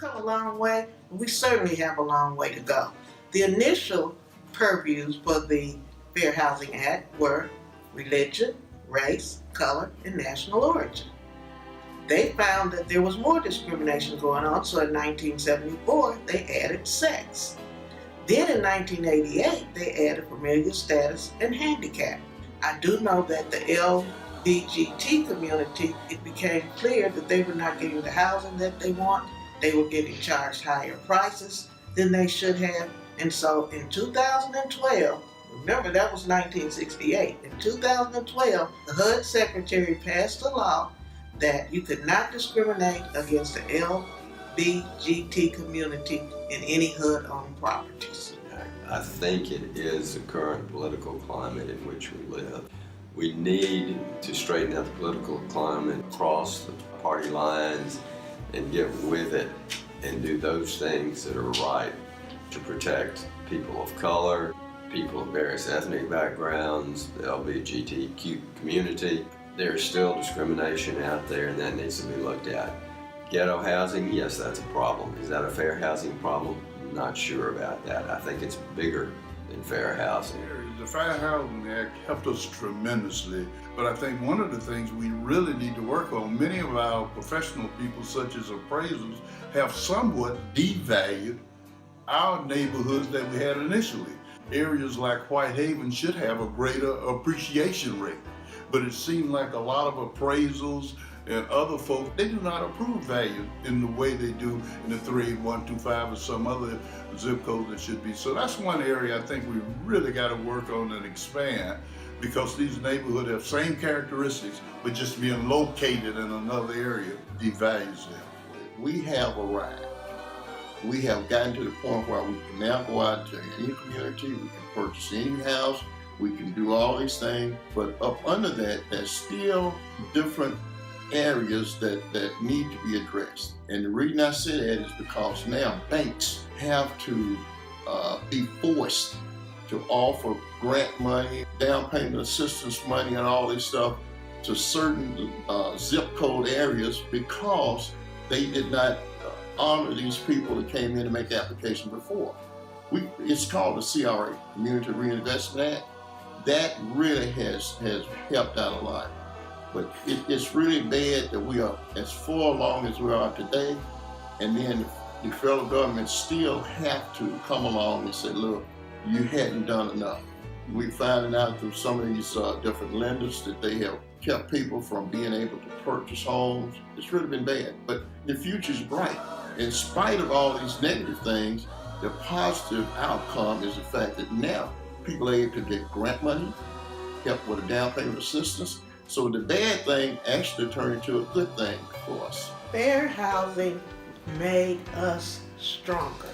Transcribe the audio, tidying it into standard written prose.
come a long way. We certainly have a long way to go. The initial purviews for the Fair Housing Act were religion, race, color, and national origin. They found that there was more discrimination going on, so in 1974 they added sex. Then in 1988 they added familial status and handicap. I do know that the LBGT community, it became clear that they were not getting the housing that they want. They were getting charged higher prices than they should have. And so in 2012, remember that was 1968, in 2012, the HUD secretary passed a law that you could not discriminate against the LBGT community in any HUD-owned properties. I think it is the current political climate in which we live. We need to straighten out the political climate, cross the party lines, and get with it and do those things that are right to protect people of color, people of various ethnic backgrounds, the LGBTQ community. There's still discrimination out there, and that needs to be looked at. Ghetto housing, yes, that's a problem. Is that a fair housing problem? I'm not sure about that. I think it's bigger than fair housing. The Fair Housing Act helped us tremendously, but I think one of the things we really need to work on, many of our professional people, such as appraisals, have somewhat devalued our neighborhoods that we had initially. Areas like Whitehaven should have a greater appreciation rate, but it seemed like a lot of appraisals and other folks, they do not approve value in the way they do in the 38125 or some other zip code that should be. So that's one area I think we really got to work on and expand, because these neighborhoods have same characteristics, but just being located in another area devalues them. We have arrived. We have gotten to the point where we can now go out to any community, we can purchase any house, we can do all these things, but up under that, there's still different areas that need to be addressed. And the reason I say that is because now banks have to be forced to offer grant money, down payment assistance money, and all this stuff to certain zip code areas, because they did not honor these people that came in to make application before. It's called the CRA, Community Reinvestment Act. That really has helped out a lot. But it's really bad that we are as far along as we are today, and then the federal government still have to come along and say, look, you hadn't done enough. We're finding out through some of these different lenders that they have kept people from being able to purchase homes. It's really been bad, but the future's bright. In spite of all these negative things, the positive outcome is the fact that now people are able to get grant money, help with a down payment assistance. So the bad thing actually turned into a good thing for us. Fair housing made us stronger.